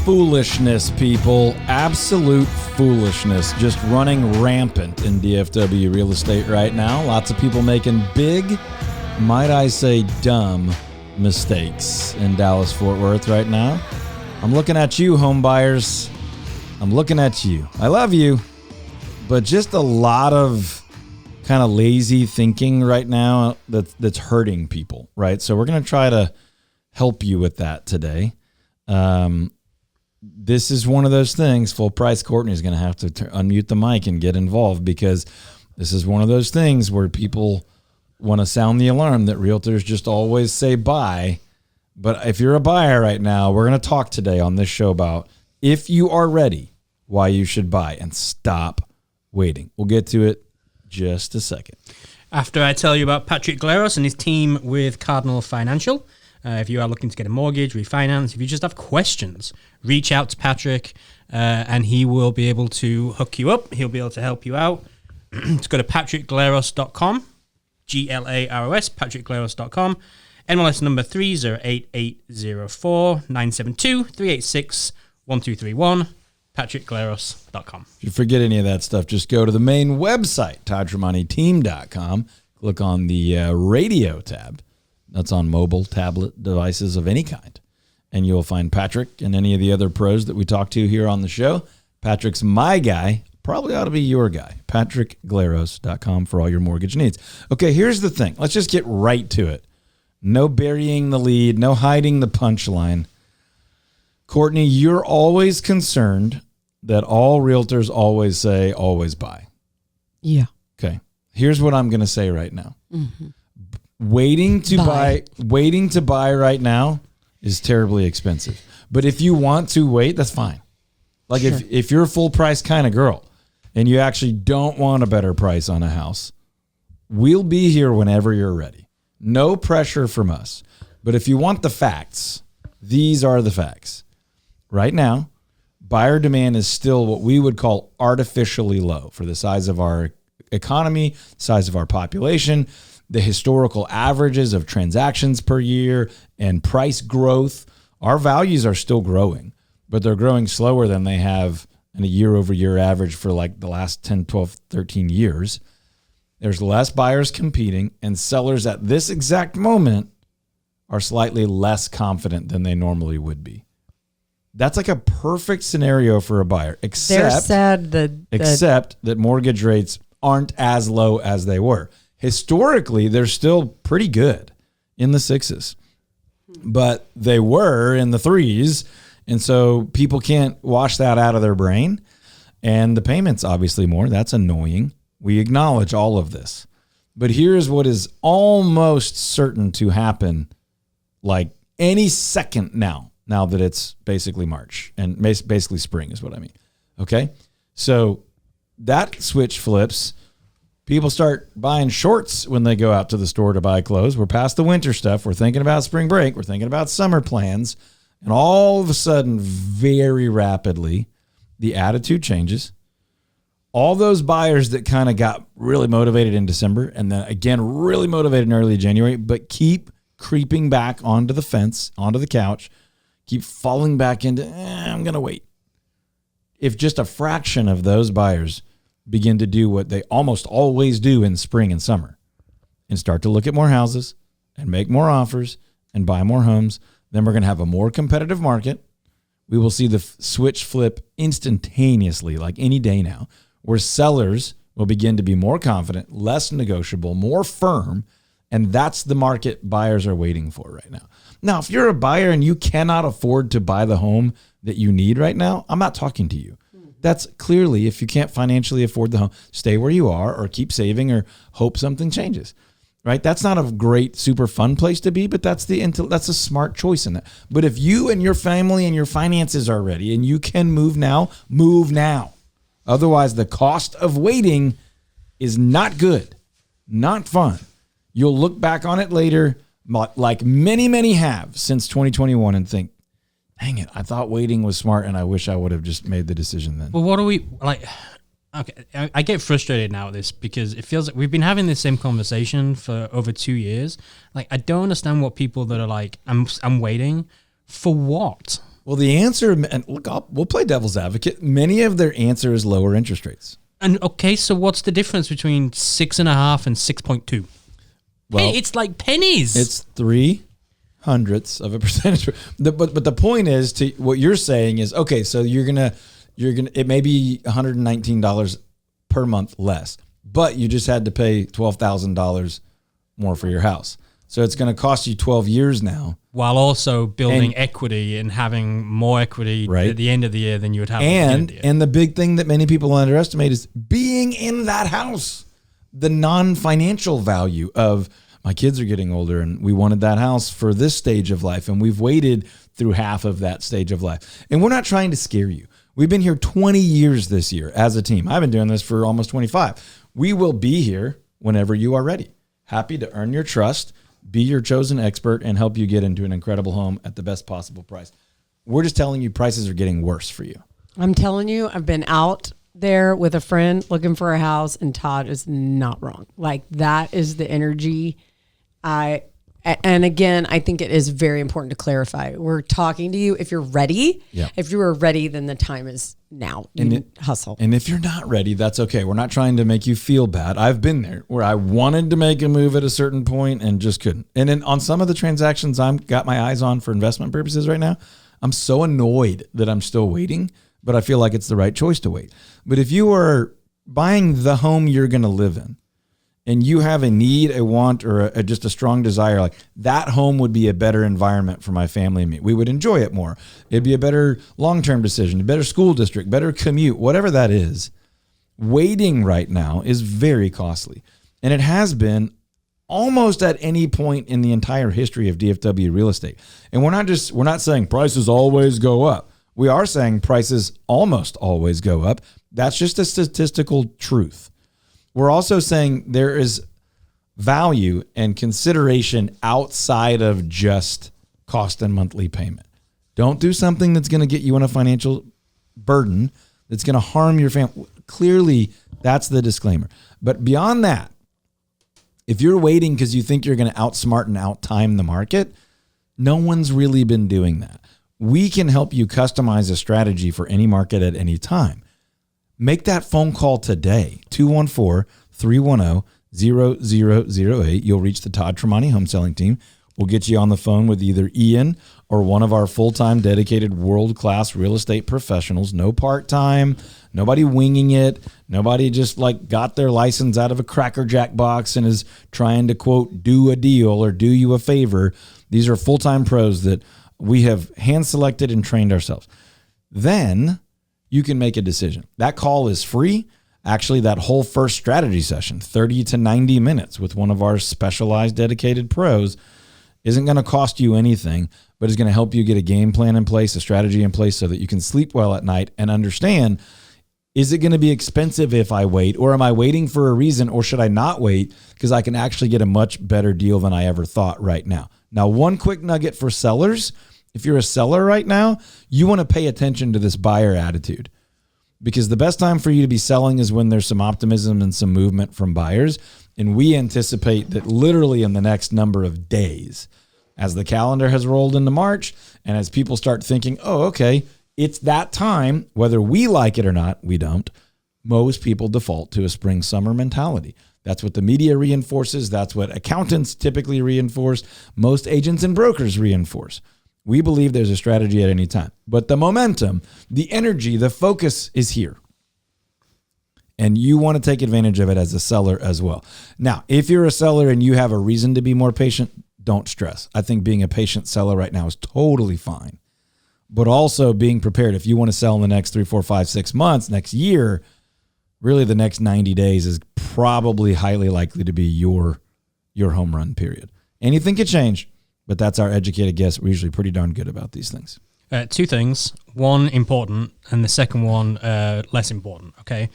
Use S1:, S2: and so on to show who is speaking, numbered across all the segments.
S1: foolishness, people. Absolute foolishness. Just running rampant in DFW real estate right now. Lots of people making big, might I say dumb, mistakes in Dallas-Fort Worth right now. I'm looking at you, home buyers. I'm looking at you. I love you, but just a lot of kind of lazy thinking right now that's hurting people, right? So we're going to try to help you with that today. This is one of those things. Full price Courtney is going to have to unmute the mic and get involved, because this is one of those things where people want to sound the alarm that realtors just always say buy. But if you're a buyer right now, we're going to talk today on this show about, if you are ready, why you should buy, and stop waiting. We'll get to it just a second.
S2: After I tell you about Patrick Gleros and his team with Cardinal Financial. If you are looking to get a mortgage, refinance, if you just have questions, reach out to Patrick and he will be able to hook you up. He'll be able to help you out. Just go to patrickgleros.com, G-L-A-R-O-S, patrickgleros.com. NMLS number 3088043861231, patrickgleros.com.
S1: If you forget any of that stuff, just go to the main website, ToddTremontiTeam.com. Click on the radio tab. That's on mobile, tablet devices of any kind. And you'll find Patrick and any of the other pros that we talk to here on the show. Patrick's my guy. Probably ought to be your guy. PatrickGleros.com for all your mortgage needs. Okay, here's the thing. Let's just get right to it. No burying the lead. No hiding the punchline. Courtney, you're always concerned that all realtors always say, always buy.
S3: Yeah.
S1: Okay. Here's what I'm going to say right now.
S3: Mm-hmm.
S1: Waiting to buy right now is terribly expensive. But if you want to wait, that's fine. Like sure. if you're a full price kind of girl and you actually don't want a better price on a house, we'll be here whenever you're ready. No pressure from us. But if you want the facts, these are the facts. Right now, buyer demand is still what we would call artificially low for the size of our economy, size of our population. The historical averages of transactions per year and price growth, our values are still growing, but they're growing slower than they have in a year-over-year average for like the last 10, 12, 13 years. There's less buyers competing, and sellers at this exact moment are slightly less confident than they normally would be. That's like a perfect scenario for a buyer, except that mortgage rates aren't as low as they were. Historically, they're still pretty good in the 6s, but they were in the 3s. And so people can't wash that out of their brain. And the payments, obviously, more. That's annoying. We acknowledge all of this. But here's what is almost certain to happen, like any second now that it's basically March and basically spring is what I mean. Okay. So that switch flips. People start buying shorts when they go out to the store to buy clothes. We're past the winter stuff. We're thinking about spring break. We're thinking about summer plans. And all of a sudden, very rapidly, the attitude changes. All those buyers that kind of got really motivated in December and then again, really motivated in early January, but keep creeping back onto the fence, onto the couch, keep falling back into, I'm going to wait. If just a fraction of those buyers begin to do what they almost always do in spring and summer and start to look at more houses and make more offers and buy more homes, then we're going to have a more competitive market. We will see the switch flip instantaneously, like any day now, where sellers will begin to be more confident, less negotiable, more firm, and that's the market buyers are waiting for right now. Now, if you're a buyer and you cannot afford to buy the home that you need right now, I'm not talking to you. That's clearly, if you can't financially afford the home, stay where you are or keep saving or hope something changes, right? That's not a great, super fun place to be, but that's a smart choice in that. But if you and your family and your finances are ready and you can move now, move now. Otherwise, the cost of waiting is not good, not fun. You'll look back on it later, like many, many have since 2021 and think, dang it, I thought waiting was smart and I wish I would have just made the decision then.
S2: Well, what do we, like, okay, I get frustrated now with this because it feels like we've been having the same conversation for over 2 years. Like, I don't understand what people that are like, I'm waiting for what?
S1: Well, the answer, and look, we'll play devil's advocate. Many of their answer is lower interest rates.
S2: And okay, so what's the difference between 6.5 and 6.2?
S1: Well,
S2: it's like pennies.
S1: It's 0.03 of a percentage. But the point is, to what you're saying is, okay, so you're gonna it may be $119 per month less, but you just had to pay $12,000 more for your house. So it's going to cost you 12 years now.
S2: While also building equity and having more equity at the end of the year than you would have at the end of the year.
S1: And the big thing that many people underestimate is being in that house. The non-financial value of, my kids are getting older and we wanted that house for this stage of life, and we've waited through half of that stage of life. And we're not trying to scare you. We've been here 20 years this year as a team. I've been doing this for almost 25. We will be here whenever you are ready. Happy to earn your trust, be your chosen expert, and help you get into an incredible home at the best possible price. We're just telling you prices are getting worse for you.
S3: I'm telling you, I've been out there with a friend looking for a house, and Todd is not wrong. Like, that is the energy. And again, I think it is very important to clarify. We're talking to you if you're ready.
S1: Yeah.
S3: If you are ready, then the time is now. Hustle.
S1: And if you're not ready, that's okay. We're not trying to make you feel bad. I've been there where I wanted to make a move at a certain point and just couldn't. And then on some of the transactions I've got my eyes on for investment purposes right now, I'm so annoyed that I'm still waiting, but I feel like it's the right choice to wait. But if you are buying the home you're going to live in, and you have a need, a want, or just a strong desire, like that home would be a better environment for my family and me. We would enjoy it more. It'd be a better long-term decision, a better school district, better commute, whatever that is. Waiting right now is very costly. And it has been almost at any point in the entire history of DFW real estate. And we're not saying prices always go up. We are saying prices almost always go up. That's just a statistical truth. We're also saying there is value and consideration outside of just cost and monthly payment. Don't do something that's going to get you in a financial burden that's going to harm your family. Clearly, that's the disclaimer. But beyond that, if you're waiting because you think you're going to outsmart and outtime the market, no one's really been doing that. We can help you customize a strategy for any market at any time. Make that phone call today, 214-310-0008. You'll reach the Todd Tremonti home selling team. We'll get you on the phone with either Ian or one of our full-time dedicated world-class real estate professionals. No part-time, nobody winging it, nobody just like got their license out of a Cracker Jack box and is trying to, quote, do a deal or do you a favor. These are full-time pros that we have hand-selected and trained ourselves. Then you can make a decision. That call is free. Actually, that whole first strategy session, 30 to 90 minutes with one of our specialized dedicated pros, isn't going to cost you anything, but is going to help you get a game plan in place, a strategy in place so that you can sleep well at night and understand, is it going to be expensive if I wait, or am I waiting for a reason, or should I not wait because I can actually get a much better deal than I ever thought right now. Now, one quick nugget for sellers. If you're a seller right now, you want to pay attention to this buyer attitude, because the best time for you to be selling is when there's some optimism and some movement from buyers. And we anticipate that literally in the next number of days, as the calendar has rolled into March and as people start thinking, oh, okay, it's that time, whether we like it or not, we don't. Most people default to a spring summer mentality. That's what the media reinforces. That's what accountants typically reinforce. Most agents and brokers reinforce. We believe there's a strategy at any time, but the momentum, the energy, the focus is here. And you want to take advantage of it as a seller as well. Now, if you're a seller and you have a reason to be more patient, don't stress. I think being a patient seller right now is totally fine, but also being prepared. If you want to sell in the next 3, 4, 5, 6 months, next year, really the next 90 days is probably highly likely to be your home run period. Anything could change. But that's our educated guess. We're usually pretty darn good about these things.
S2: Two things. One important, and the second one less important. Okay.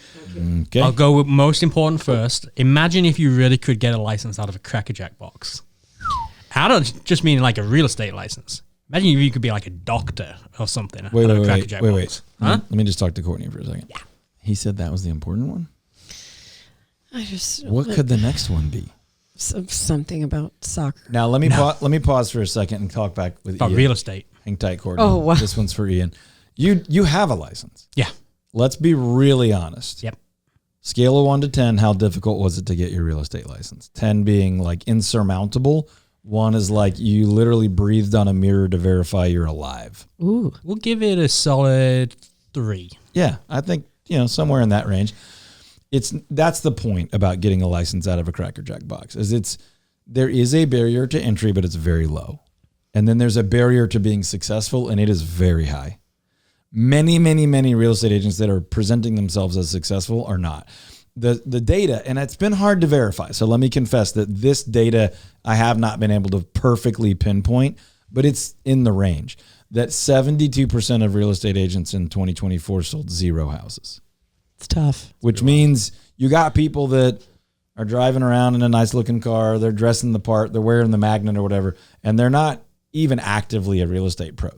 S2: I'll go with most important first. Imagine if you really could get a license out of a Cracker Jack box. I don't just mean like a real estate license. Imagine if you could be like a doctor or something. Wait.
S1: Huh? Let me just talk to Courtney for a second. Yeah. He said that was the important one? What could the next one be?
S3: Something about soccer.
S1: Now let me pause for a second and talk back with
S2: about
S1: Ian.
S2: real estate.
S1: hang tight, Courtney.
S3: Oh, wow.
S1: This one's for Ian. You have a license.
S2: Yeah.
S1: Let's be really honest.
S2: Yep.
S1: Scale of 1 to 10, how difficult was it to get your real estate license? 10 being like insurmountable. 1 is like you literally breathed on a mirror to verify you're alive.
S3: Ooh.
S2: We'll give it a solid 3.
S1: Yeah, I think, somewhere in that range. That's the point about getting a license out of a Cracker Jack box, is there is a barrier to entry, but it's very low. And then there's a barrier to being successful, and it is very high. Many, many, many real estate agents that are presenting themselves as successful are not. The data, and it's been hard to verify. So let me confess that this data I have not been able to perfectly pinpoint, but it's in the range that 72% of real estate agents in 2024 sold 0 houses.
S3: It's tough.
S1: Which means you got people that are driving around in a nice looking car, they're dressing the part, they're wearing the magnet or whatever, and they're not even actively a real estate pro.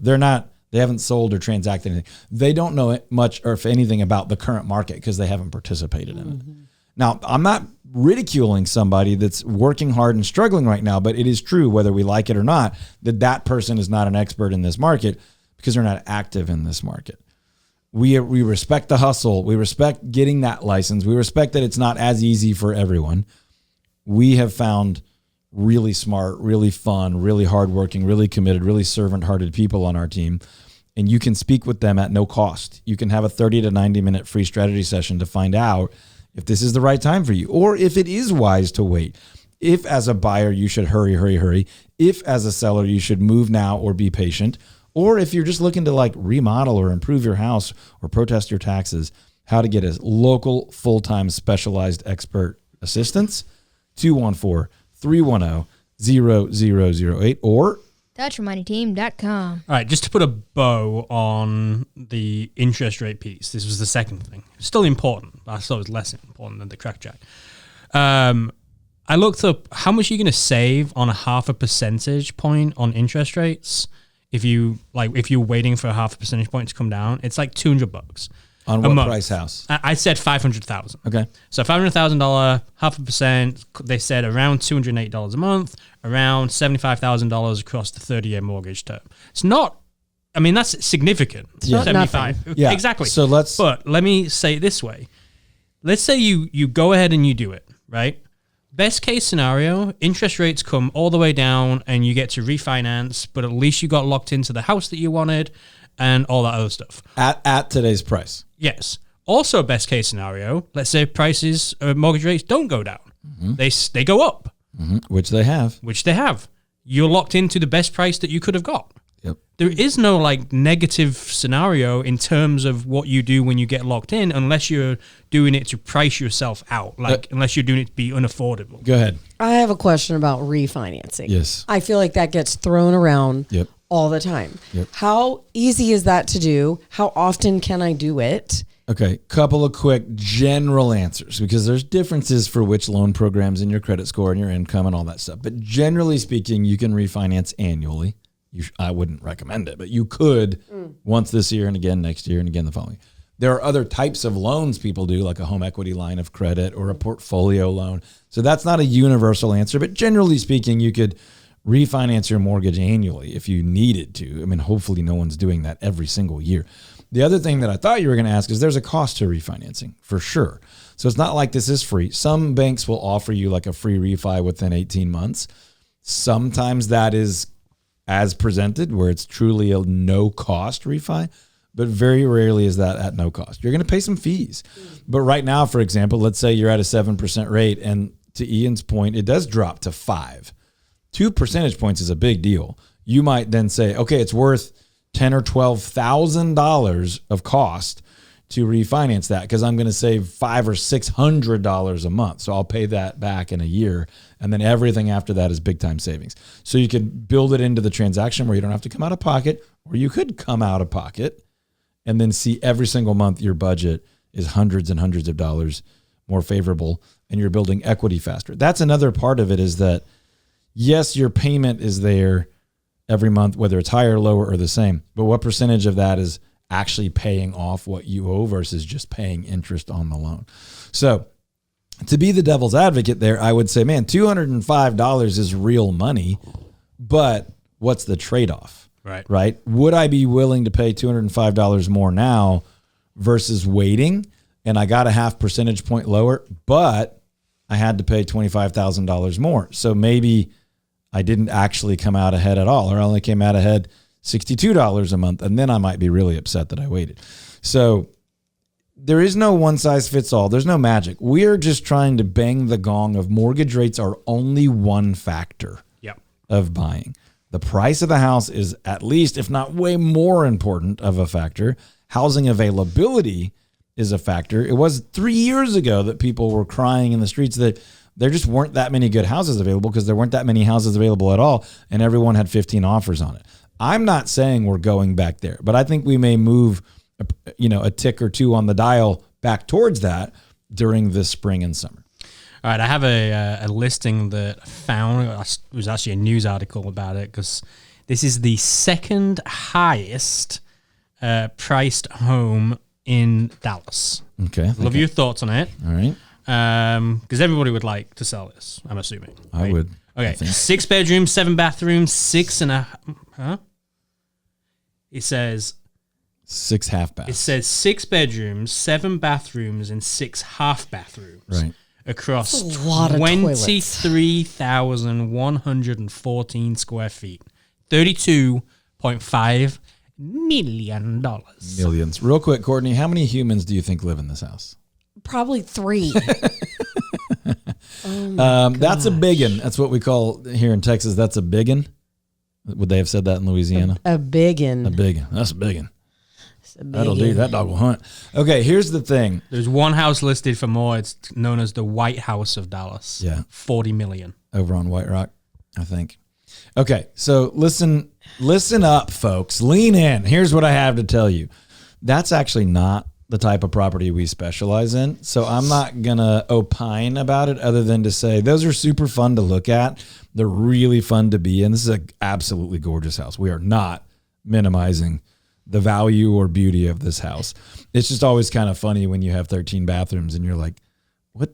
S1: They haven't sold or transacted anything. They don't know much or if anything about the current market because they haven't participated in it. Now, I'm not ridiculing somebody that's working hard and struggling right now, but it is true, whether we like it or not, that person is not an expert in this market because they're not active in this market. We respect the hustle. We respect getting that license. We respect that it's not as easy for everyone. We have found really smart, really fun, really hardworking, really committed, really servant-hearted people on our team. And you can speak with them at no cost. You can have a 30 to 90 minute free strategy session to find out if this is the right time for you, or if it is wise to wait. If as a buyer, you should hurry. If as a seller, you should move now or be patient. Or if you're just looking to like remodel or improve your house or protest your taxes, how to get a local, full-time, specialized expert assistance, 214-310-0008 or
S4: DutchMoneyTeam.com.
S2: All right, just to put a bow on the interest rate piece, this was the second thing. Still important, but I thought it was less important than the crackjack. I looked up how much you're going to save on a 0.5 percentage point on interest rates. If you're waiting for a 0.5 percentage point to come down, it's like $200
S1: on what price house?
S2: I said $500,000.
S1: Okay,
S2: so $500,000, 0.5%. They said around $208 a month, around $75,000 across the 30-year mortgage term. It's not. I mean, that's significant.
S3: Yeah.
S2: 75.
S1: Yeah.
S2: Exactly.
S1: But
S2: let me say it this way. Let's say you go ahead and you do it, right? Best case scenario, interest rates come all the way down and you get to refinance, but at least you got locked into the house that you wanted and all that other stuff.
S1: At today's price.
S2: Yes. Also, best case scenario, let's say prices, mortgage rates don't go down. Mm-hmm. They go up.
S1: Mm-hmm. Which they have. You're locked into the best price that you could have got. Yep.
S2: There is no like negative scenario in terms of what you do when you get locked in, unless you're doing it to price yourself out, unless you're doing it to be unaffordable.
S1: Go ahead.
S3: I have a question about refinancing.
S1: Yes.
S3: I feel like that gets thrown around
S1: Yep.
S3: all the time.
S1: Yep.
S3: How easy is that to do? How often can I do it?
S1: Okay, couple of quick general answers because there's differences for which loan programs in your credit score and your income and all that stuff. But generally speaking, you can refinance annually. I wouldn't recommend it, but you could once this year and again next year and again the following. There are other types of loans people do, like a home equity line of credit or a portfolio loan. So that's not a universal answer, but generally speaking, you could refinance your mortgage annually if you needed to. I mean, hopefully no one's doing that every single year. The other thing that I thought you were going to ask is there's a cost to refinancing for sure. So it's not like this is free. Some banks will offer you like a free refi within 18 months. Sometimes that is as presented where it's truly a no cost refi, but very rarely is that at no cost. You're going to pay some fees. But right now, for example, let's say you're at a 7% rate and to Ian's point, it does drop to 5. 2 percentage points is a big deal. You might then say, okay, it's worth $10,000 or $12,000 of cost to refinance that because I'm going to save $500 or $600 a month. So I'll pay that back in a year. And then everything after that is big time savings. So you could build it into the transaction where you don't have to come out of pocket, or you could come out of pocket and then see every single month your budget is hundreds and hundreds of dollars more favorable and you're building equity faster. That's another part of it is that, yes, your payment is there every month, whether it's higher, lower, or the same. But what percentage of that is actually paying off what you owe versus just paying interest on the loan? So to be the devil's advocate there, I would say, man, $205 is real money, but what's the trade-off? Right? Would I be willing to pay $205 more now versus waiting? And I got a half percentage point lower, but I had to pay $25,000 more. So maybe I didn't actually come out ahead at all, or I only came out ahead $62 a month. And then I might be really upset that I waited. So there is no one size fits all. There's no magic. We're just trying to bang the gong of mortgage rates are only one factor of buying. The price of the house is at least, if not way more important of a factor. Housing availability is a factor. It was 3 years ago that people were crying in the streets that there just weren't that many good houses available because there weren't that many houses available at all, and everyone had 15 offers on it. I'm not saying we're going back there, but I think we may move a tick or two on the dial back towards that during this spring and summer.
S2: All right, I have a listing that I found. It was actually a news article about it because this is the second highest priced home in Dallas.
S1: Okay.
S2: Love your thoughts on it.
S1: All right.
S2: Because everybody would like to sell this, I'm assuming. Right?
S1: I would.
S2: Okay, 6 bedrooms, 7 bathrooms, 6.5. It says
S1: 6 half baths.
S2: It says 6 bedrooms, 7 bathrooms, and 6 half bathrooms.
S1: Right.
S2: Across
S3: That's a lot of
S2: 23,114 square feet. $32.5 million.
S1: Millions. Real quick, Courtney, how many humans do you think live in this house?
S3: Probably 3.
S1: That's a biggin. That's what we call here in Texas. That's a biggin. Would they have said that in Louisiana?
S3: A biggin.
S1: A biggin. That's a biggin. That'll do. That dog will hunt. Okay, here's the thing.
S2: There's one house listed for more. It's known as the White House of Dallas.
S1: Yeah.
S2: $40 million.
S1: Over on White Rock, I think. Okay, so listen up, folks. Lean in. Here's what I have to tell you. That's actually not the type of property we specialize in. So I'm not going to opine about it other than to say those are super fun to look at. They're really fun to be in. This is an absolutely gorgeous house. We are not minimizing the value or beauty of this house. It's just always kind of funny when you have 13 bathrooms and you're like, what?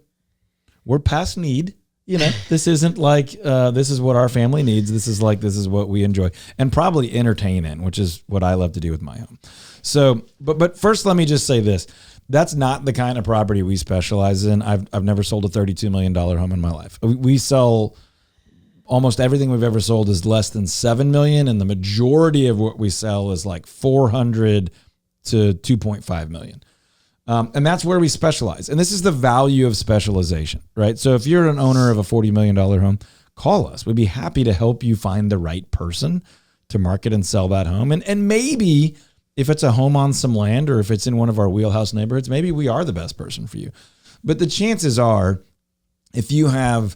S1: We're past need. This isn't like, this is what our family needs. This is what we enjoy and probably entertain in, which is what I love to do with my home. So, but first, let me just say this. That's not the kind of property we specialize in. I've never sold a $32 million home in my life. We sell almost everything we've ever sold is less than $7 million. And the majority of what we sell is like $400 to $2.5 million. And that's where we specialize. And this is the value of specialization, right? So if you're an owner of a $40 million home, call us. We'd be happy to help you find the right person to market and sell that home. And maybe if it's a home on some land or if it's in one of our wheelhouse neighborhoods, maybe we are the best person for you. But the chances are, if you have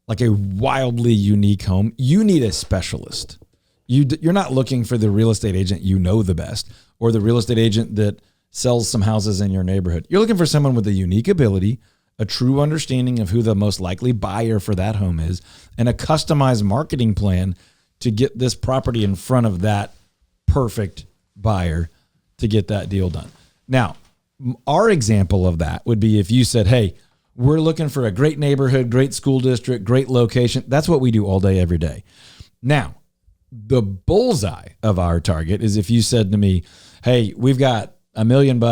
S1: like a wildly unique home, you need a specialist. You're not looking for the real estate agent you know the best or the real estate agent that sells some houses in your neighborhood. You're looking for someone with a unique ability, a true understanding of who the most likely buyer for that home is, and a customized marketing plan to get this property in front of that perfect buyer to get that deal done. Now, our example of that would be if you said, hey, we're looking for a great neighborhood, great school district, great location. That's what we do all day, every day. Now, the bullseye of our target is if you said to me, hey, we've got $1 million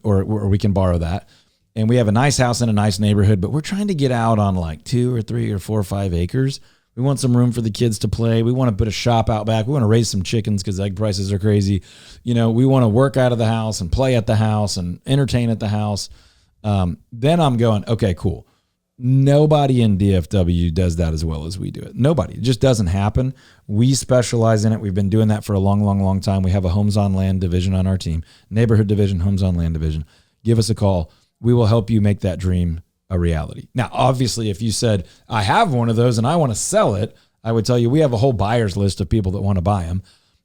S1: or we can borrow that. And we have a nice house in a nice neighborhood, but we're trying to get out on like 2 or 3 or 4 or 5 acres. We want some room for the kids to play. We want to put a shop out back. We want to raise some chickens because egg prices are crazy. We want to work out of the house and play at the house and entertain at the house. Then I'm going, okay, cool. Nobody in DFW does that as well as we do it. Nobody. It just doesn't happen. We specialize in it. We've been doing that for a long, long, long time. We have a homes on land division on our team, neighborhood division, homes on land division. Give us a call. We will help you make that dream a reality. Now, obviously, if you said, I have one of those and I want to sell it, I would tell you we have a whole buyer's list of people that want to buy them.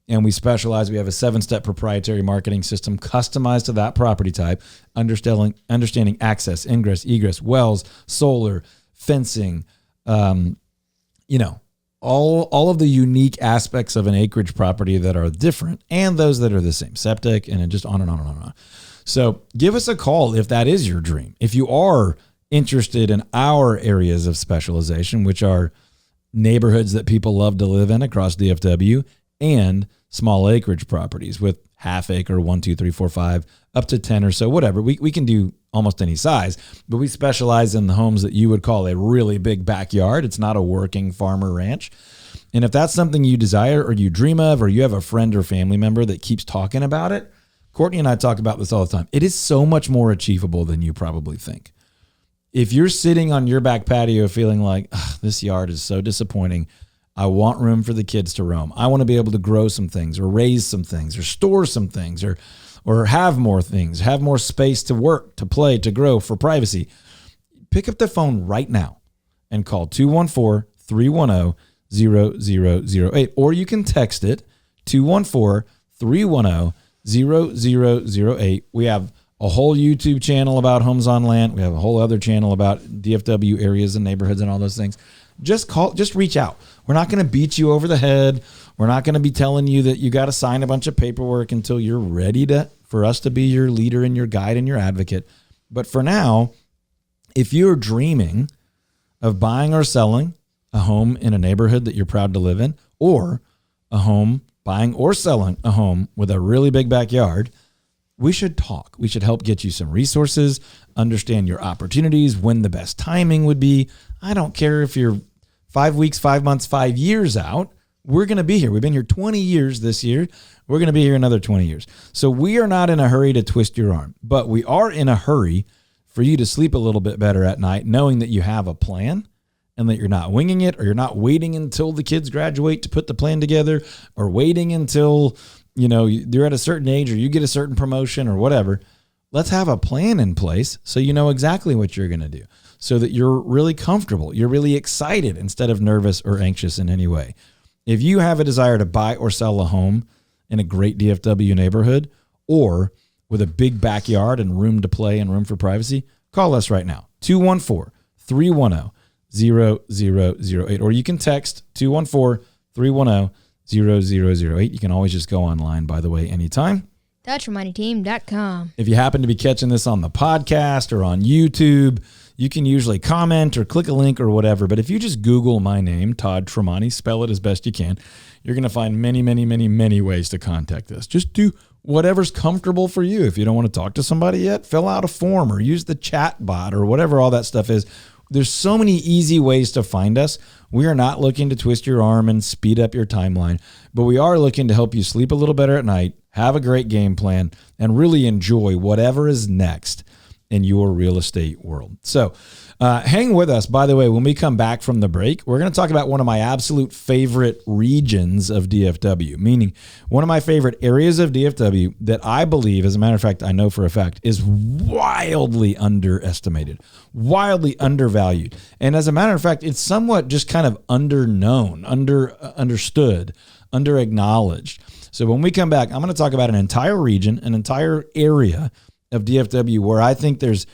S1: And we specialize. We have a 7-step proprietary marketing system customized to that property type, understanding access, ingress, egress, wells, solar, fencing, all of the unique aspects of an acreage property that are different and those that are the same, septic, and just on and on and on and on. So give us a call if that is your dream. If you are interested in our areas of specialization, which are neighborhoods that people love to live in across DFW, and small acreage properties with half acre, 1, 2, 3, 4, 5, up to 10 or so, whatever. We can do almost any size, but we specialize in the homes that you would call a really big backyard. It's not a working farmer ranch. And if that's something you desire or you dream of, or you have a friend or family member that keeps talking about it, Courtney and I talk about this all the time. It is so much more achievable than you probably think. If you're sitting on your back patio feeling like, this yard is so disappointing, I want room for the kids to roam. I want to be able to grow some things or raise some things or store some things or have more things, have more space to work, to play, to grow, for privacy. Pick up the phone right now and call 214-310-0008, or you can text it 214-310-0008. We have a whole YouTube channel about homes on land. We have a whole other channel about DFW areas and neighborhoods and all those things. Just reach out. We're not going to beat you over the head. We're not going to be telling you that you got to sign a bunch of paperwork until you're ready for us to be your leader and your guide and your advocate. But for now, if you're dreaming of buying or selling a home in a neighborhood that you're proud to live in, or buying or selling a home with a really big backyard, we should talk. We should help get you some resources, understand your opportunities, when the best timing would be. I don't care if you're 5 weeks, 5 months, 5 years out. We're going to be here. We've been here 20 years this year. We're going to be here another 20 years. So we are not in a hurry to twist your arm, but we are in a hurry for you to sleep a little bit better at night, knowing that you have a plan and that you're not winging it, or you're not waiting until the kids graduate to put the plan together, or waiting until you're at a certain age or you get a certain promotion or whatever. Let's have a plan in place so you know exactly what you're going to do, so that you're really comfortable, you're really excited instead of nervous or anxious in any way. If you have a desire to buy or sell a home in a great DFW neighborhood, or with a big backyard and room to play and room for privacy, call us right now, 214-310-0008, or you can text 214-310-0008. You can always just go online, by the way, anytime.
S4: TheTremontiTeam.com.
S1: If you happen to be catching this on the podcast or on YouTube, you can usually comment or click a link or whatever. But if you just Google my name, Todd Tremonti, spell it as best you can, you're going to find many, many, many, many ways to contact us. Just do whatever's comfortable for you. If you don't want to talk to somebody yet, fill out a form or use the chat bot or whatever all that stuff is. There's so many easy ways to find us. We are not looking to twist your arm and speed up your timeline, but we are looking to help you sleep a little better at night, have a great game plan, and really enjoy whatever is next in your real estate world. So hang with us. By the way, when we come back from the break, we're going to talk about one of my absolute favorite regions of DFW, meaning one of my favorite areas of DFW that I believe, as a matter of fact, I know for a fact, is wildly underestimated, wildly undervalued. And as a matter of fact, it's somewhat just kind of underknown, understood, under-acknowledged. So when we come back, I'm going to talk about an entire region, an entire area of DFW where I think there's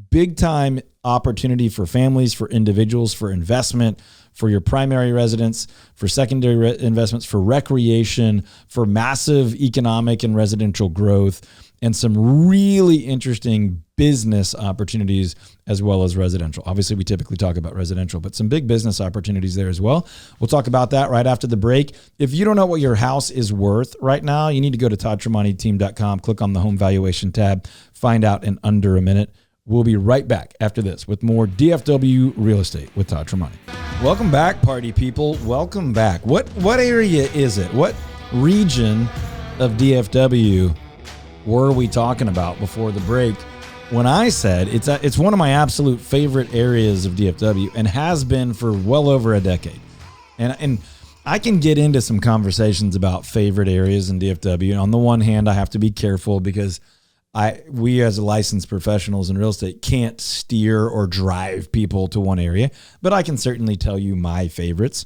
S1: big time opportunity for families, for individuals, for investment, for your primary residence, for secondary investments, for recreation, for massive economic and residential growth, and some really interesting business opportunities as well as residential. Obviously, we typically talk about residential, but some big business opportunities there as well. We'll talk about that right after the break. If you don't know what your house is worth right now, you need to go to ToddTremontiTeam.com, click on the home valuation tab, find out in under a minute. We'll be right back after this with more DFW real estate with Todd Tremonti. Welcome back, party people. Welcome back. What area is it? What region of DFW were we talking about before the break when I said it's one of my absolute favorite areas of DFW and has been for well over a decade? And I can get into some conversations about favorite areas in DFW. On the one hand, I have to be careful because we as licensed professionals in real estate can't steer or drive people to one area, but I can certainly tell you my favorites,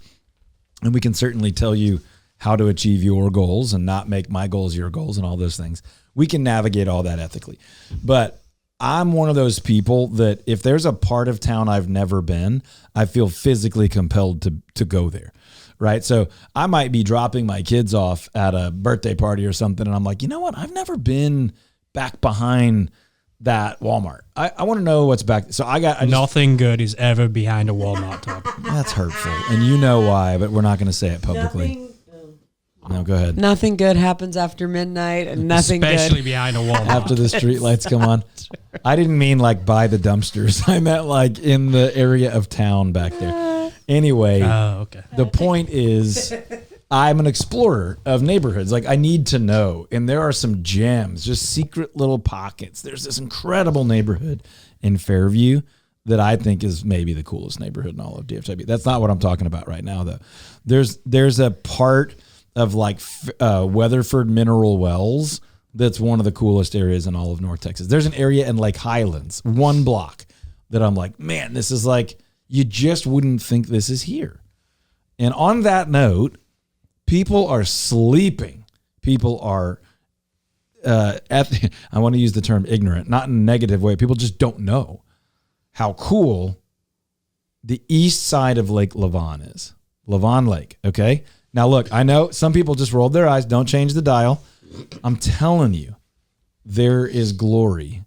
S1: and we can certainly tell you how to achieve your goals and not make my goals your goals and all those things. We can navigate all that ethically. But I'm one of those people that if there's a part of town I've never been, I feel physically compelled to go there. Right. So I might be dropping my kids off at a birthday party or something, and I'm like, you know what? I've never been back behind that Walmart. I want to know what's back. So
S2: nothing good is ever behind a Walmart, Todd.
S1: That's hurtful. And you know why, but we're not going to say it publicly. No, go ahead.
S3: Nothing good happens after midnight, and nothing
S2: Especially
S3: good
S2: behind a wall.
S1: After the street lights come on. I didn't mean like by the dumpsters. I meant like in the area of town back there. Anyway,
S2: Okay.
S1: the point is I'm an explorer of neighborhoods. Like I need to know. And there are some gems, just secret little pockets. There's this incredible neighborhood in Fairview that I think is maybe the coolest neighborhood in all of DFW. That's not what I'm talking about right now, though. There's a part of like Weatherford Mineral Wells that's one of the coolest areas in all of North Texas. There's an area in Lake Highlands, 1 block, that I'm like, man, this is like, you just wouldn't think this is here. And on that note, people are sleeping. People are, I want to use the term ignorant, not in a negative way. People just don't know how cool the east side of Lake Lavon is. Lavon Lake, okay? Now, look, I know some people just rolled their eyes. Don't change the dial. I'm telling you, there is glory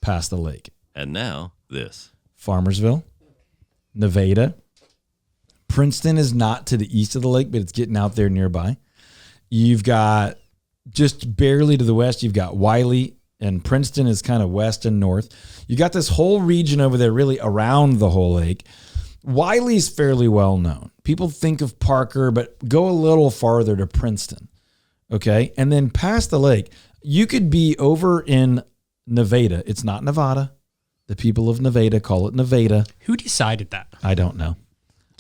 S1: past the lake.
S5: And now, this.
S1: Farmersville, Nevada. Princeton is not to the east of the lake, but it's getting out there nearby. You've got just barely to the west, you've got Wiley, and Princeton is kind of west and north. You got this whole region over there really around the whole lake. Wiley's fairly well known. People think of Parker, but go a little farther to Princeton. Okay. And then past the lake, you could be over in Nevada. It's not Nevada. The people of Nevada call it Nevada.
S2: Who decided that?
S1: I don't know.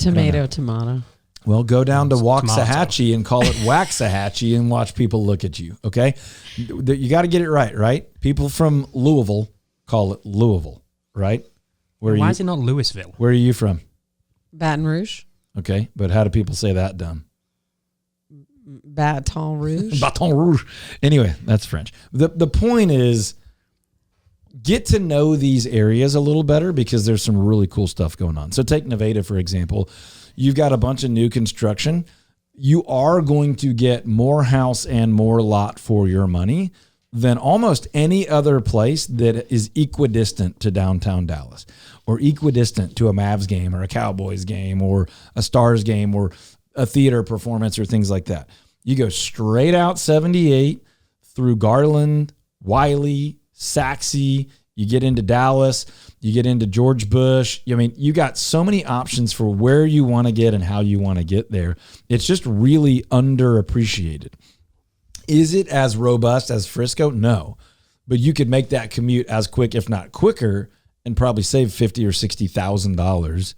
S3: tomato.
S1: Well, go down to Waxahachie and call it Waxahachie and watch people look at you. Okay. You got to get it right, right? People from Louisville call it Louisville, right?
S2: Why is it not Louisville?
S1: Where are you from?
S3: Baton Rouge.
S1: Okay. But how do people say that dumb?
S3: Baton Rouge.
S1: Baton Rouge. Anyway, that's French. The point is, get to know these areas a little better because there's some really cool stuff going on. So take Nevada, for example. You've got a bunch of new construction. You are going to get more house and more lot for your money than almost any other place that is equidistant to downtown Dallas or equidistant to a Mavs game or a Cowboys game or a Stars game or a theater performance or things like that. You go straight out 78 through Garland, Wiley, Saxe, you get into Dallas, you get into George Bush. I mean, you got so many options for where you want to get and how you want to get there. It's just really underappreciated. Is it as robust as Frisco? No. But you could make that commute as quick, if not quicker, and probably save $50,000 or $60,000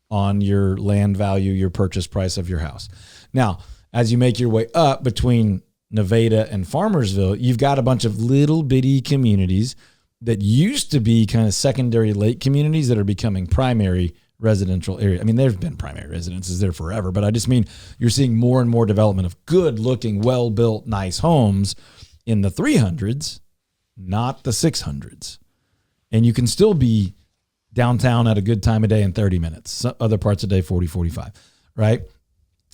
S1: on your land value, your purchase price of your house. Now, as you make your way up between Nevada and Farmersville, you've got a bunch of little bitty communities that used to be kind of secondary lake communities that are becoming primary residential area. I mean, there's been primary residences there forever, but I just mean you're seeing more and more development of good looking, well-built, nice homes in the 300s, not the 600s. And you can still be downtown at a good time of day in 30 minutes. Some other parts of the day, 40, 45, right?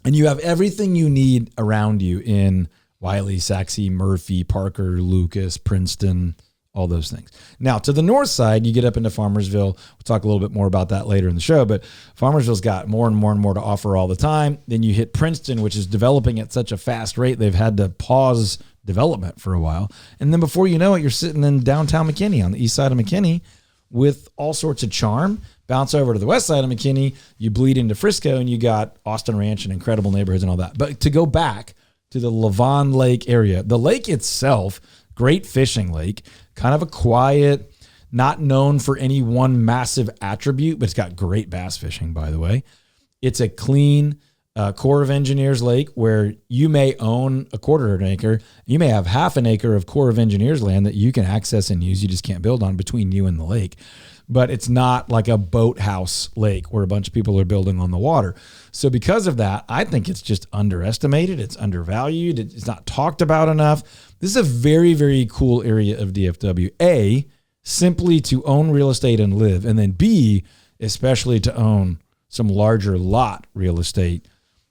S1: And you have everything you need around you in Wiley, Saxe, Murphy, Parker, Lucas, Princeton, all those things. Now, to the north side, you get up into Farmersville. We'll talk a little bit more about that later in the show, but Farmersville's got more and more and more to offer all the time. Then you hit Princeton, which is developing at such a fast rate, they've had to pause development for a while. And then before you know it, you're sitting in downtown McKinney, on the east side of McKinney, with all sorts of charm. Bounce over to the west side of McKinney, you bleed into Frisco, and you got Austin Ranch and incredible neighborhoods and all that. But to go back to the Lavon Lake area, the lake itself, great fishing lake, kind of a quiet, not known for any one massive attribute, but it's got great bass fishing, by the way. It's a clean Corps of Engineers lake where you may own a quarter of an acre. You may have half an acre of Corps of Engineers land that you can access and use. You just can't build on between you and the lake. But it's not like a boathouse lake where a bunch of people are building on the water. So because of that, I think it's just underestimated. It's undervalued. It's not talked about enough. This is a very, very cool area of DFW. A, simply to own real estate and live. And then B, especially to own some larger lot real estate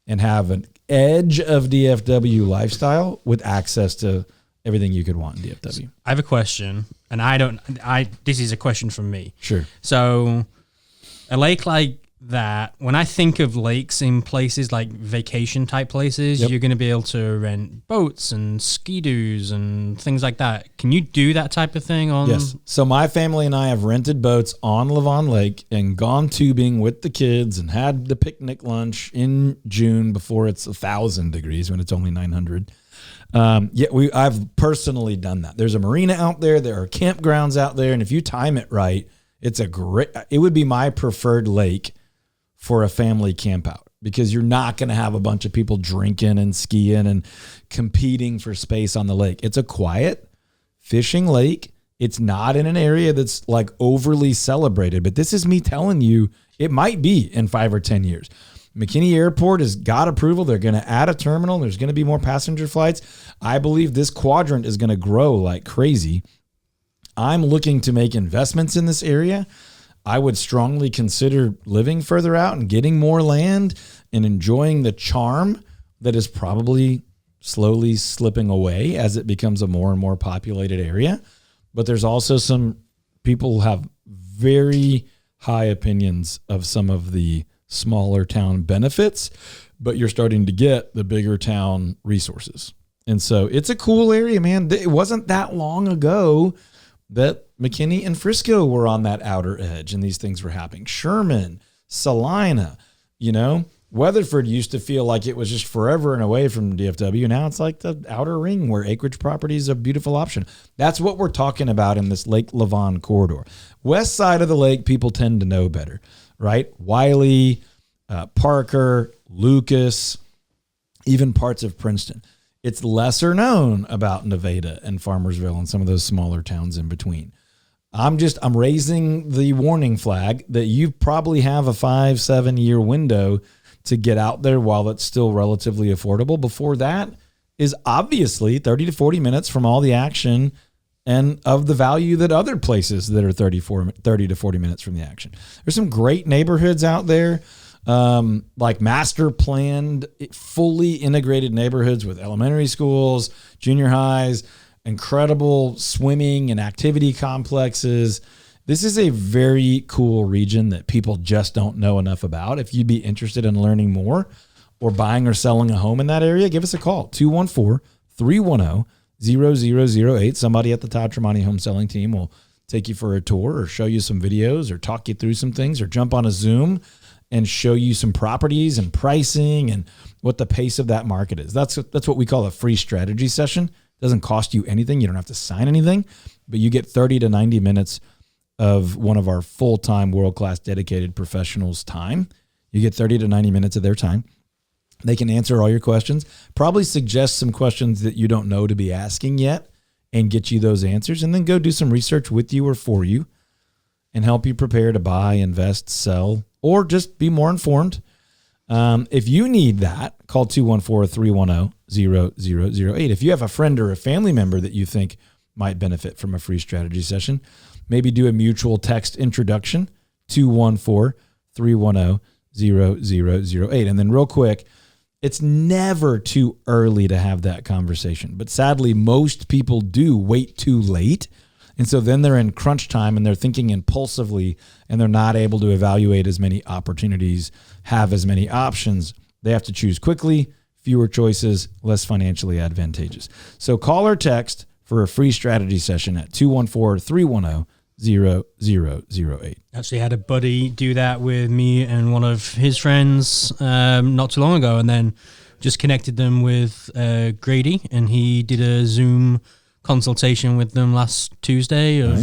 S1: and have an edge of DFW lifestyle with access to everything you could want in DFW.
S2: I have a question, and this is a question from me.
S1: Sure.
S2: So a lake like that when I think of lakes in places like vacation type places,
S1: Yep.
S2: you're going to be able to rent boats and ski-doos and things like that. Can you do that type of thing on?
S1: Yes. So my family and I have rented boats on Levon Lake and gone tubing with the kids and had the picnic lunch in June before it's 1,000 degrees when it's only 900. I've personally done that. There's a marina out there. There are campgrounds out there. And if you time it right, it would be my preferred lake for a family camp out, because you're not going to have a bunch of people drinking and skiing and competing for space on the lake. It's a quiet fishing lake. It's not in an area that's like overly celebrated, but this is me telling you, it might be in 5 or 10 years. McKinney Airport has got approval. They're going to add a terminal. There's going to be more passenger flights. I believe this quadrant is going to grow like crazy. I'm looking to make investments in this area. I would strongly consider living further out and getting more land and enjoying the charm that is probably slowly slipping away as it becomes a more and more populated area. But there's also some people who have very high opinions of some of the smaller town benefits, but you're starting to get the bigger town resources. And so it's a cool area, man. It wasn't that long ago that McKinney and Frisco were on that outer edge and these things were happening. Sherman, Salina, Weatherford used to feel like it was just forever and away from DFW. Now it's like the outer ring where acreage property is a beautiful option. That's what we're talking about in this Lake Levon corridor. West side of the lake, people tend to know better, right? Wiley, Parker, Lucas, even parts of Princeton. It's lesser known about Nevada and Farmersville and some of those smaller towns in between. I'm raising the warning flag that you probably have a 5-7 year window to get out there while it's still relatively affordable. Before that is obviously 30 to 40 minutes from all the action and of the value that other places that are 30 to 40 minutes from the action. There's some great neighborhoods out there. Like master planned, fully integrated neighborhoods with elementary schools, junior highs, incredible swimming and activity complexes. This is a very cool region that people just don't know enough about. If you'd be interested in learning more or buying or selling a home in that area, give us a call, 214-310-0008. Somebody at the Todd Tremonti home selling team will take you for a tour or show you some videos or talk you through some things or jump on a Zoom and show you some properties and pricing and what the pace of that market is. That's what we call a free strategy session. It doesn't cost you anything. You don't have to sign anything, but you get 30 to 90 minutes of one of our full-time, world-class, dedicated professionals' time. You get 30 to 90 minutes of their time. They can answer all your questions, probably suggest some questions that you don't know to be asking yet and get you those answers, and then go do some research with you or for you and help you prepare to buy, invest, sell, or just be more informed. If you need that, call 214-310-0008. If you have a friend or a family member that you think might benefit from a free strategy session, maybe do a mutual text introduction, 214-310-0008. And then real quick, it's never too early to have that conversation. But sadly, most people do wait too late. And so then they're in crunch time and they're thinking impulsively and they're not able to evaluate as many opportunities, have as many options. They have to choose quickly, fewer choices, less financially advantageous. So call or text for a free strategy session at 214-310-0008.
S2: Actually had a buddy do that with me and one of his friends not too long ago, and then just connected them with Grady, and he did a Zoom consultation with them last Tuesday of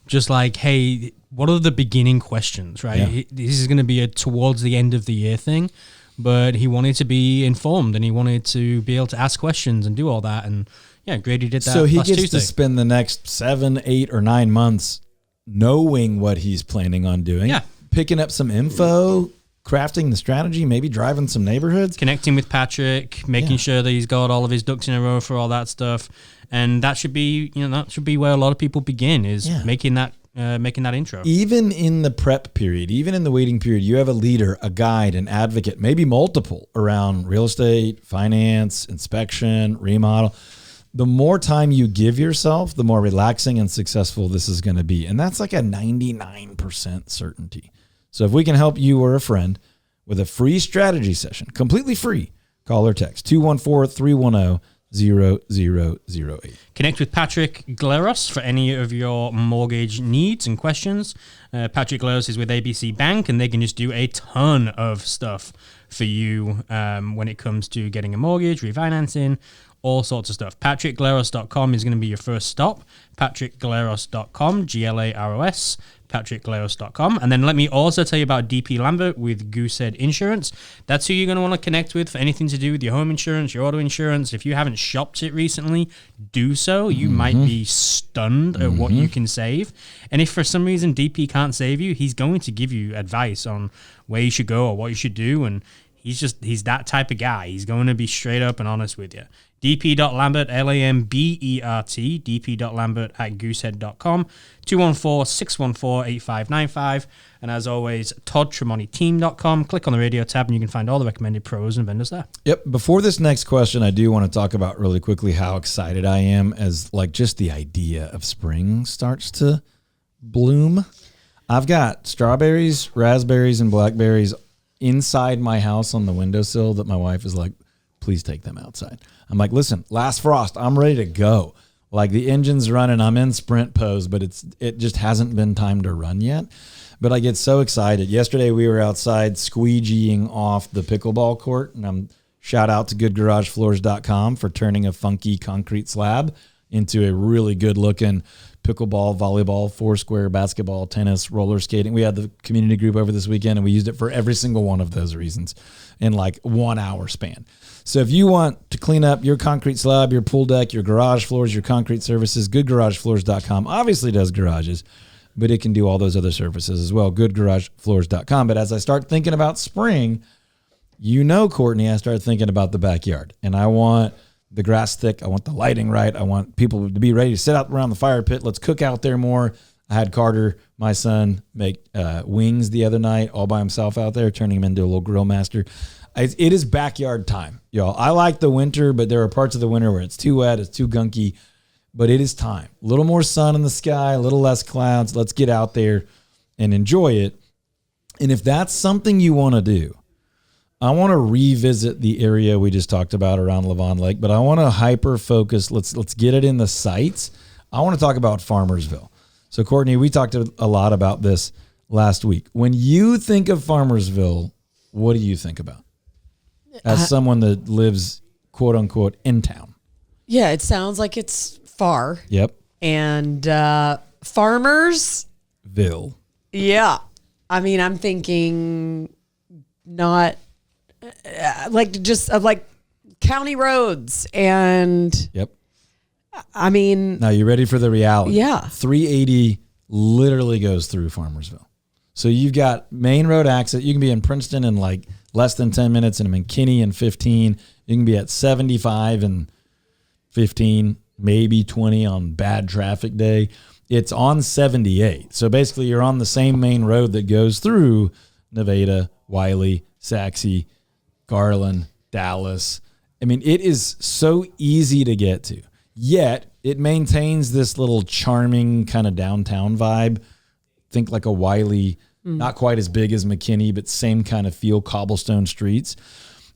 S2: just like, hey, what are the beginning questions, right?
S1: Yeah.
S2: This is going to be a towards the end of the year thing, but he wanted to be informed and he wanted to be able to ask questions and do all that. And yeah, Grady did that.
S1: So he
S2: last
S1: gets
S2: Tuesday.
S1: to spend the next 7, 8, or 9 months knowing what he's planning on doing, picking up some info, crafting the strategy, maybe driving some neighborhoods,
S2: connecting with Patrick, making sure that he's got all of his ducks in a row for all that stuff. And that should be, that should be where a lot of people begin, is making that intro.
S1: Even in the prep period, even in the waiting period, you have a leader, a guide, an advocate, maybe multiple around real estate, finance, inspection, remodel. The more time you give yourself, the more relaxing and successful this is going to be. And that's like a 99% certainty. So if we can help you or a friend with a free strategy session, completely free, call or text 214-310-0008.
S2: Connect with Patrick Gleros for any of your mortgage needs and questions. Patrick Gleros is with ABC Bank, and they can just do a ton of stuff for you when it comes to getting a mortgage, refinancing, all sorts of stuff. PatrickGleros.com is going to be your first stop. PatrickGleros.com, Glaros, PatrickGleros.com. And then let me also tell you about DP Lambert with Goosehead Insurance. That's who you're going to want to connect with for anything to do with your home insurance, your auto insurance. If you haven't shopped it recently, do so. You might be stunned at what you can save. And if for some reason DP can't save you, he's going to give you advice on where you should go or what you should do. And he's that type of guy. He's going to be straight up and honest with you. dp.lambert, Lambert, dp.lambert at goosehead.com, 214-614-8595. And as always, toddtremonti-team.com. Click on the radio tab and you can find all the recommended pros and vendors there.
S1: Yep. Before this next question, I do want to talk about really quickly how excited I am as like just the idea of spring starts to bloom. I've got strawberries, raspberries, and blackberries inside my house on the windowsill that my wife is like, please take them outside. I'm like, listen, last frost, I'm ready to go. Like the engine's running, I'm in sprint pose, but it just hasn't been time to run yet. But I get so excited. Yesterday we were outside squeegeeing off the pickleball court, and I'm shout out to goodgaragefloors.com for turning a funky concrete slab into a really good looking pickleball, volleyball, foursquare, basketball, tennis, roller skating. We had the community group over this weekend and we used it for every single one of those reasons in like 1 hour span. So if you want to clean up your concrete slab, your pool deck, your garage floors, your concrete surfaces, goodgaragefloors.com obviously does garages, but it can do all those other surfaces as well, goodgaragefloors.com. But as I start thinking about spring, Courtney, I start thinking about the backyard, and I want the grass thick. I want the lighting right. I want people to be ready to sit out around the fire pit. Let's cook out there more. I had Carter, my son, make wings the other night all by himself out there, turning him into a little grill master. It is backyard time, y'all. I like the winter, but there are parts of the winter where it's too wet, it's too gunky, but it is time. A little more sun in the sky, a little less clouds. Let's get out there and enjoy it. And if that's something you want to do, I want to revisit the area we just talked about around Levon Lake, but I want to hyper focus. Let's get it in the sights. I want to talk about Farmersville. So Courtney, we talked a lot about this last week. When you think of Farmersville, what do you think about? As someone that lives, quote unquote, in town.
S3: Yeah, it sounds like it's far.
S1: Yep.
S3: And Farmersville. Yeah. I mean, I'm thinking not like county roads and
S1: yep.
S3: I mean,
S1: now you ready for the reality?
S3: Yeah. 380
S1: literally goes through Farmersville. So you've got main road access. You can be in Princeton in like less than 10 minutes and McKinney in 15. You can be at 75 and 15, maybe 20 on bad traffic day. It's on 78. So basically you're on the same main road that goes through Nevada, Wiley, Saxe, Garland, Dallas. I mean, it is so easy to get to. Yet it maintains this little charming kind of downtown vibe. Think like a Wiley, not quite as big as McKinney, but same kind of feel, cobblestone streets.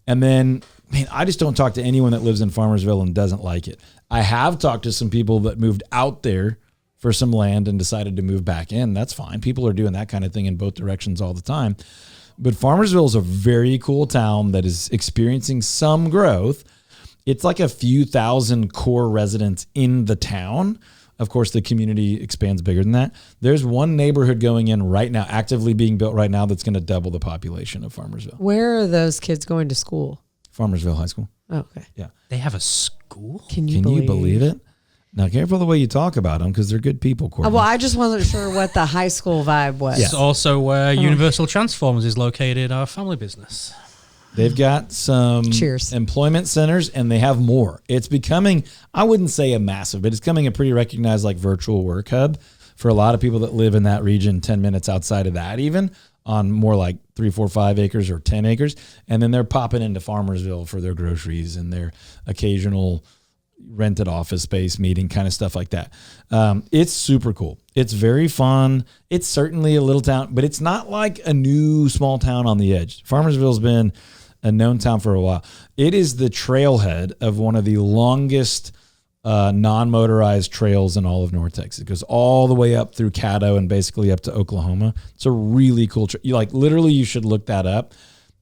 S1: And then, man, I just don't talk to anyone that lives in Farmersville and doesn't like it. I have talked to some people that moved out there for some land and decided to move back in. That's fine. People are doing that kind of thing in both directions all the time. But Farmersville is a very cool town that is experiencing some growth. It's like a few thousand core residents in the town. Of course, the community expands bigger than that. There's one neighborhood going in right now, actively being built right now, that's going to double the population of Farmersville.
S3: Where are those kids going to school?
S1: Farmersville High School.
S3: Oh, okay.
S1: Yeah.
S2: They have a school?
S3: Can you believe
S1: it? Now, careful the way you talk about them because they're good people, Courtney.
S3: Well, I just wasn't sure what the high school vibe was.
S2: It's also where Universal Transformers is located, our family business.
S1: They've got some employment centers, and they have more. It's becoming, I wouldn't say a massive, but it's becoming a pretty recognized like virtual work hub for a lot of people that live in that region, 10 minutes outside of that even, on more like 3, 4, 5 acres or 10 acres. And then they're popping into Farmersville for their groceries and their occasional rented office space, meeting kind of stuff like that. It's super cool. It's very fun. It's certainly a little town, but it's not like a new small town on the edge. Farmersville's been a known town for a while. It is the trailhead of one of the longest non-motorized trails in all of North Texas. It goes all the way up through Caddo and basically up to Oklahoma. It's a really cool trail. Literally, you should look that up.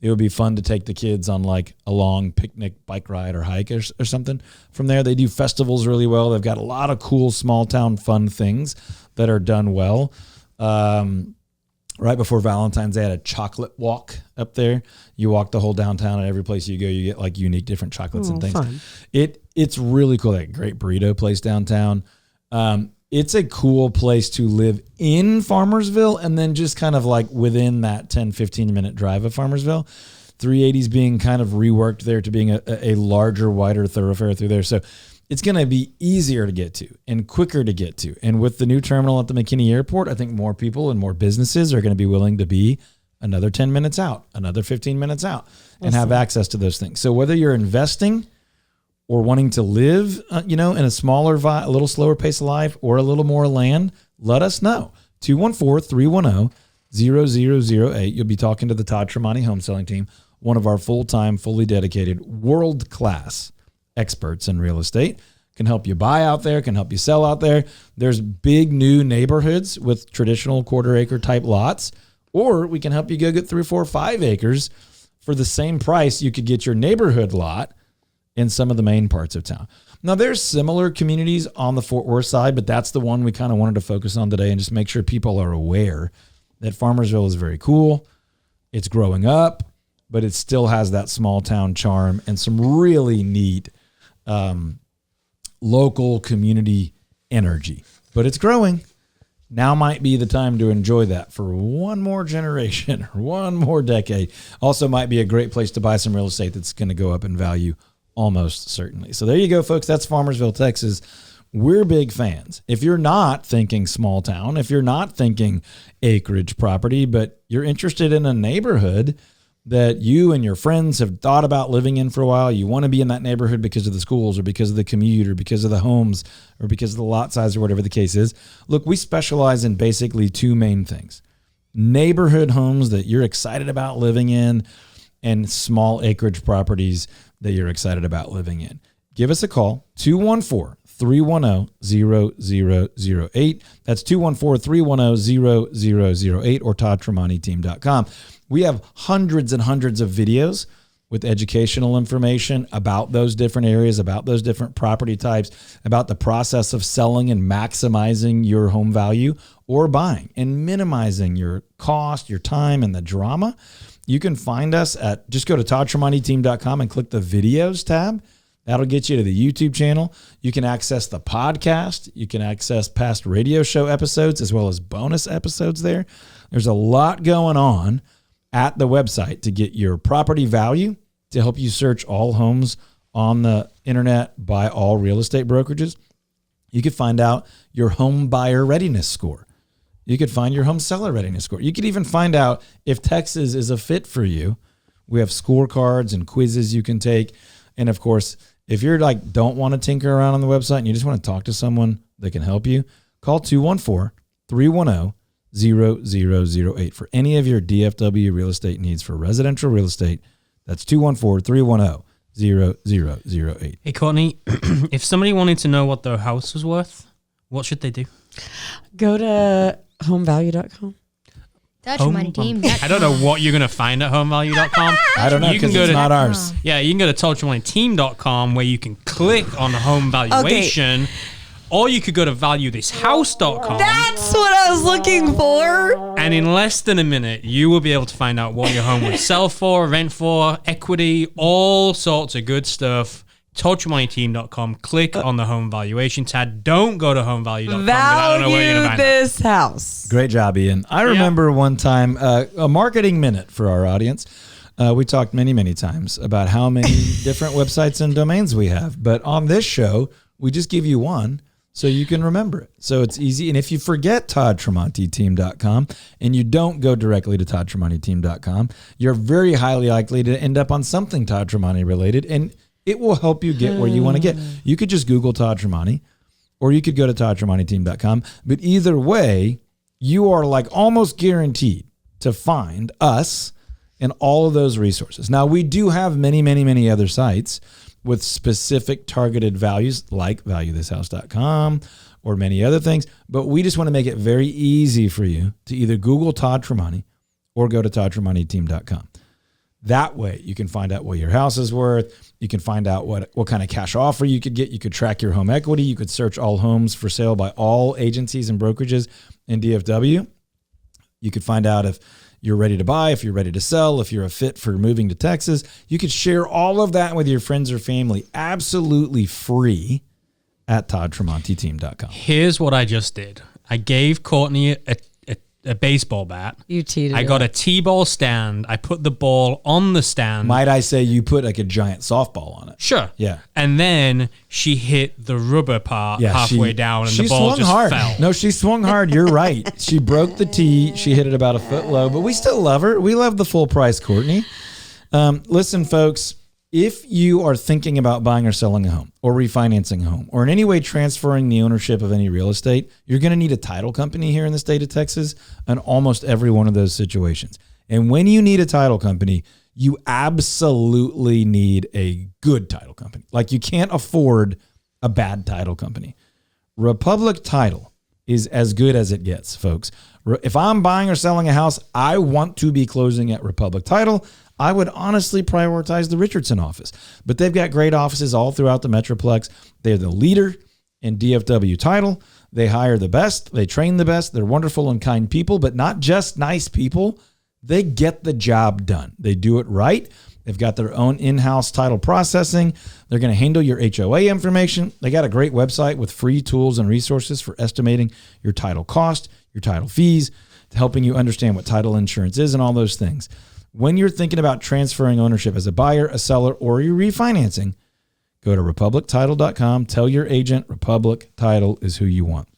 S1: It would be fun to take the kids on like a long picnic, bike ride, or hike or something from there. They do festivals really well. They've got a lot of cool small town fun things that are done well. Right before Valentine's, they had a chocolate walk up there. You walk the whole downtown, and every place you go, you get like unique different chocolates and things.
S3: Fun.
S1: It's really cool. That great burrito place downtown. It's a cool place to live in Farmersville, and then just kind of like within that 10, 15-minute drive of Farmersville. 380's being kind of reworked there to being a larger, wider thoroughfare through there. So it's going to be easier to get to and quicker to get to. And with the new terminal at the McKinney Airport, I think more people and more businesses are going to be willing to be another 10 minutes out, another 15 minutes out, and have access to those things. So whether you're investing or wanting to live, in a smaller, a little slower pace of life, or a little more land, let us know. 214-310-0008. You'll be talking to the Todd Tremonti home selling team, one of our full-time, fully dedicated, world-class experts in real estate. Can help you buy out there, can help you sell out there. There's big new neighborhoods with traditional quarter-acre type lots, or we can help you go get 3, 4, 5 acres for the same price you could get your neighborhood lot in some of the main parts of town. Now, there's similar communities on the Fort Worth side, but that's the one we kind of wanted to focus on today and just make sure people are aware that Farmersville is very cool. It's growing up, but it still has that small town charm and some really neat local community energy. But it's growing. Now might be the time to enjoy that for one more generation or one more decade. Also might be a great place to buy some real estate that's going to go up in value almost certainly. So there you go, folks. That's Farmersville, Texas. We're big fans. If you're not thinking small town, if you're not thinking acreage property, but you're interested in a neighborhood that you and your friends have thought about living in for a while, you want to be in that neighborhood because of the schools or because of the commute or because of the homes or because of the lot size or whatever the case is. Look, we specialize in basically 2 main things: neighborhood homes that you're excited about living in and small acreage properties that you're excited about living in. Give us a call, 214-310-0008. That's 214-310-0008 or ToddTremontiTeam.com. We have hundreds and hundreds of videos with educational information about those different areas, about those different property types, about the process of selling and maximizing your home value or buying and minimizing your cost, your time, and the drama. You can find us at, just go to ToddTremontiTeam.com and click the videos tab. That'll get you to the YouTube channel. You can access the podcast. You can access past radio show episodes as well as bonus episodes there. There's a lot going on at the website to get your property value, to help you search all homes on the internet by all real estate brokerages. You could find out your home buyer readiness score. You could find your home seller readiness score. You could even find out if Texas is a fit for you. We have scorecards and quizzes you can take. And of course, if you're like, don't want to tinker around on the website and you just want to talk to someone that can help you, call 214-310-0008 for any of your DFW real estate needs for residential real estate. That's 214-310-0008.
S2: Hey, Courtney, if somebody wanted to know what their house was worth, what should they do?
S3: Go to homevalue.com.
S4: ToddTremontiTeam.com.
S2: I don't know what you're going to find at homevalue.com.
S1: I don't know, because it's not ours.
S2: Yeah, you can go to ToddTremontiTeam.com where you can click on the home valuation. Or you could go to valuethishouse.com.
S3: That's what I was looking for.
S2: And in less than a minute, you will be able to find out what your home would sell for, rent for, equity, all sorts of good stuff. ToddTremontiTeam.com. Click on the home valuation tab. Don't go to homevalue.com. I don't know where you're going to find
S3: this house.
S1: Great job, Ian. I remember one time, a marketing minute for our audience. We talked many, many times about how many different websites and domains we have. But on this show, we just give you one so you can remember it. So it's easy. And if you forget ToddTremontiTeam.com and you don't go directly to ToddTremontiTeam.com, you're very highly likely to end up on something Todd Tremonti related. And It will help you get where you want to get. You could just Google Todd Tremonti, or you could go to toddtremontiteam.com. But either way, you are like almost guaranteed to find us and all of those resources. Now, we do have many, many, many other sites with specific targeted values like valuethishouse.com or many other things, but we just want to make it very easy for you to either Google Todd Tremonti or go to toddtremontiteam.com. That way you can find out what your house is worth. You can find out what kind of cash offer you could get. You could track your home equity. You could search all homes for sale by all agencies and brokerages in DFW. You could find out if you're ready to buy, if you're ready to sell, if you're a fit for moving to Texas. You could share all of that with your friends or family absolutely free at toddtremontiteam.com.
S2: Here's what I just did. I gave Courtney a baseball bat.
S3: You teed it
S2: I got
S3: up.
S2: a T-ball stand. I put the ball on the stand.
S1: Might I say you put like a giant softball on it?
S2: Sure.
S1: Yeah.
S2: And then she hit the rubber part halfway down, and
S1: she
S2: the ball
S1: swung
S2: just
S1: hard.
S2: fell.
S1: No, she swung hard. You're right. She broke the tee. She hit it about a foot low, but we still love her. We love the full price, Courtney. Listen, folks, if you are thinking about buying or selling a home or refinancing a home or in any way transferring the ownership of any real estate, you're going to need a title company here in the state of Texas in almost every one of those situations. And when you need a title company, you absolutely need a good title company. Like you can't afford a bad title company. Republic Title is as good as it gets, folks. If I'm buying or selling a house, I want to be closing at Republic Title. I would honestly prioritize the Richardson office, but they've got great offices all throughout the Metroplex. They're the leader in DFW title. They hire the best. They train the best. They're wonderful and kind people, but not just nice people. They get the job done. They do it right. They've got their own in-house title processing. They're going to handle your HOA information. They got a great website with free tools and resources for estimating your title cost, your title fees, helping you understand what title insurance is and all those things. When you're thinking about transferring ownership as a buyer, a seller, or you're refinancing, go to republictitle.com. Tell your agent Republic Title is who you want.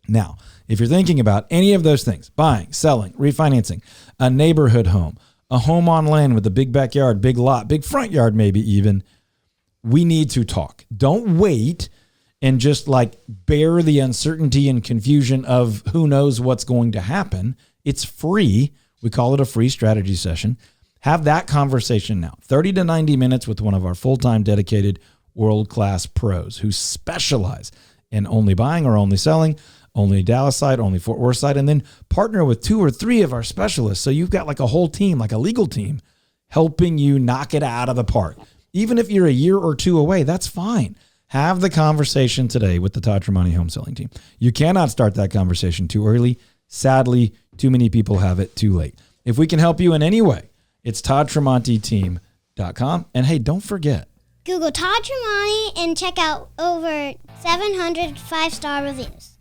S1: Now, if you're thinking about any of those things, buying, selling, refinancing, a neighborhood home, a home on land with a big backyard, big lot, big front yard maybe even, we need to talk. Don't wait and just like bear the uncertainty and confusion of who knows what's going to happen. It's free. We call it a free strategy session. Have that conversation now. 30 to 90 minutes with one of our full-time dedicated world-class pros who specialize in only buying or only selling, only Dallas side, only Fort Worth side, and then partner with 2 or 3 of our specialists. So you've got like a whole team, like a legal team, helping you knock it out of the park. Even if you're a year or 2 away, that's fine. Have the conversation today with the Todd Tremonti home selling team. You cannot start that conversation too early. Sadly, too many people have it too late. If we can help you in any way, it's toddtremontiteam.com. And hey, don't forget,
S5: Google Todd Tremonti and check out over 700 5-star reviews.